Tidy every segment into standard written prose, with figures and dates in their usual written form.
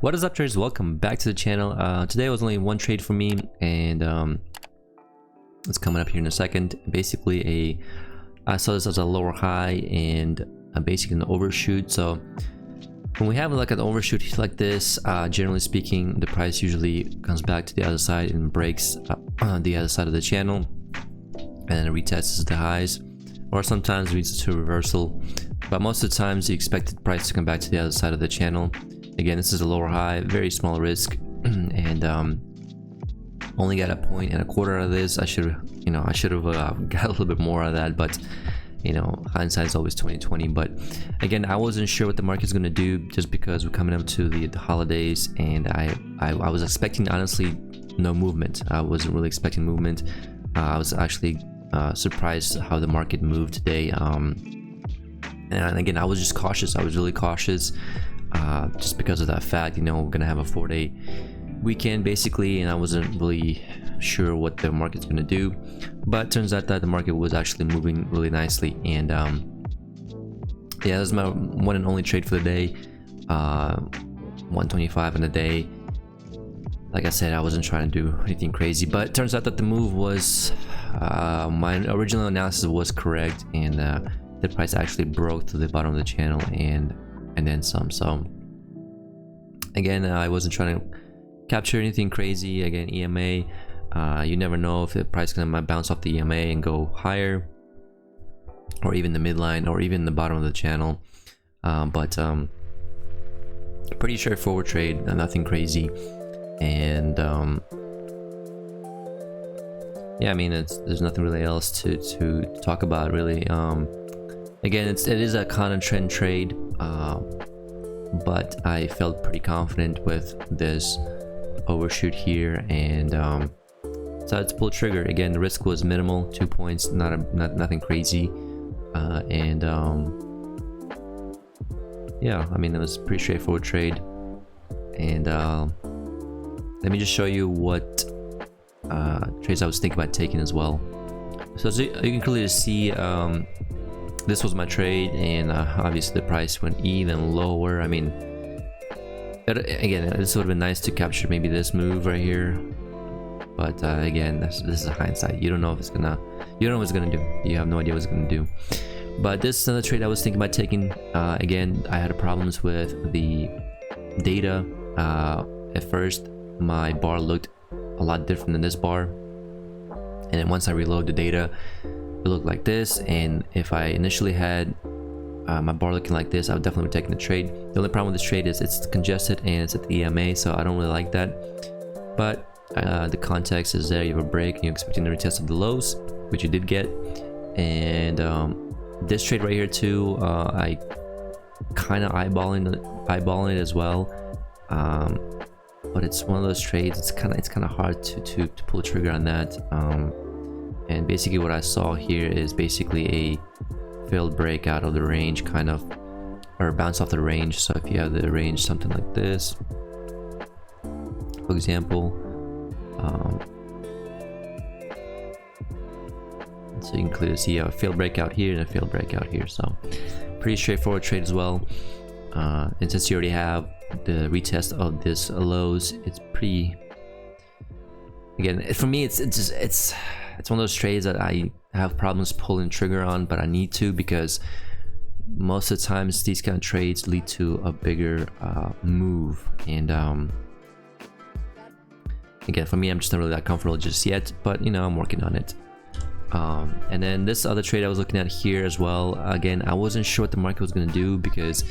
What is up, traders? Welcome back to the channel. Today was only one trade for me, and it's coming up here in a second. Basically, I saw this as a lower high and basically an overshoot. So when we have like an overshoot like this, generally speaking, the price usually comes back to the other side and breaks the other side of the channel, and it retests the highs, or sometimes leads to a reversal. But most of the times, you expect the price to come back to the other side of the channel. Again, this is a lower high, very small risk, and only got a point and a quarter out of this. I should have got a little bit more out of that, but hindsight is always 20/20. But again, I wasn't sure what the market's going to do just because we're coming up to the holidays, and I was expecting, honestly, no movement. I wasn't really expecting movement. I was actually surprised how the market moved today. And again, I was just cautious. I was really cautious. Just because of that fact, we're gonna have a 4-day weekend basically, and I wasn't really sure what the market's gonna do. But turns out that the market was actually moving really nicely, and yeah, that was my one and only trade for the day. 125 in a day. Like I said, I wasn't trying to do anything crazy, but it turns out that the move was my original analysis was correct, and the price actually broke to the bottom of the channel and then some. So again, I wasn't trying to capture anything crazy. Again, EMA, you never know if the price gonna bounce off the EMA and go higher, or even the midline, or even the bottom of the channel. But pretty straightforward trade, nothing crazy. And yeah, I mean, there's nothing really else to talk about, really. Again, it is a counter trend trade, but I felt pretty confident with this overshoot here, and decided to pull trigger. Again, the risk was minimal, 2 points, nothing crazy, and yeah, I mean, it was a pretty straightforward trade. And let me just show you what trades I was thinking about taking as well. So you can clearly see, this was my trade, and obviously the price went even lower. I mean, again, this would have been nice to capture maybe this move right here, but again, this is a hindsight. You don't know what it's gonna do. You have no idea what it's gonna do. But this is another trade I was thinking about taking. Again, I had problems with the data. At first, my bar looked a lot different than this bar, and then once I reload the data, it looked like this. And if I initially had my bar looking like this, I would definitely be taking the trade. The only problem with this trade is it's congested and it's at the EMA, so I don't really like that. But the context is there. You have a break and you're expecting the retest of the lows, which you did get. And this trade right here too, I kind of eyeballing it as well. But it's one of those trades, it's kind of hard to pull a trigger on that. And basically what I saw here is basically a failed break out of the range, kind of, or bounce off the range. So if you have the range something like this, for example, so you can clearly see a failed breakout here and a failed breakout here. So pretty straightforward trade as well. And since you already have the retest of this lows, it's pretty, again, for me, it's one of those trades that I have problems pulling trigger on, but I need to, because most of the times these kind of trades lead to a bigger move. And again, for me, I'm just not really that comfortable just yet, but I'm working on it. And then this other trade I was looking at here as well, again, I wasn't sure what the market was going to do, because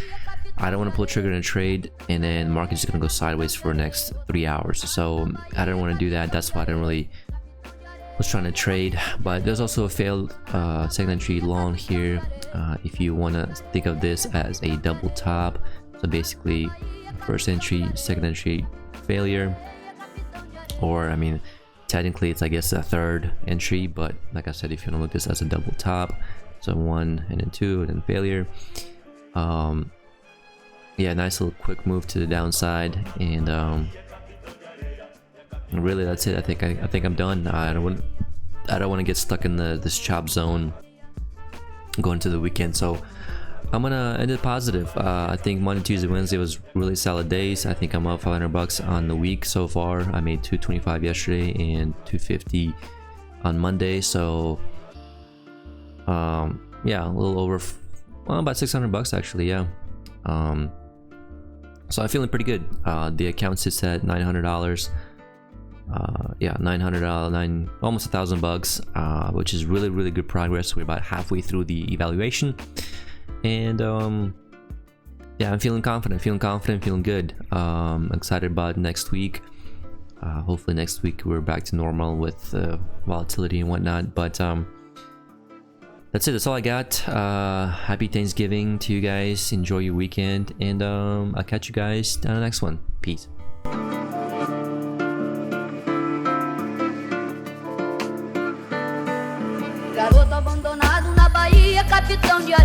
I don't want to pull a trigger in a trade and then market's just going to go sideways for the next 3 hours. So I don't want to do that. That's why I didn't really was trying to trade. But there's also a failed second entry long here. If you want to think of this as a double top, so basically first entry, second entry failure, or I mean, technically it's, I guess, a third entry, but like I said, if you want to look at this as a double top, so 1 and then 2 and then failure. Yeah, nice little quick move to the downside, and really that's it. I think I'm done. I don't want to get stuck in this chop zone going to the weekend. So I'm gonna end it positive. I think Monday, Tuesday, Wednesday was really solid days. I think I'm up 500 bucks on the week so far. I made 225 yesterday and 250 on Monday. So yeah, a little over, well, about 600 bucks actually. Yeah. So I'm feeling pretty good. The account sits at $900. Yeah, $900, almost $1,000 bucks, which is really good progress. We're about halfway through the evaluation, and yeah, I'm feeling confident, feeling good. Excited about next week. Hopefully next week we're back to normal with volatility and whatnot. But that's it. That's all I got. Happy Thanksgiving to you guys. Enjoy your weekend, and I'll catch you guys on the next one. Peace.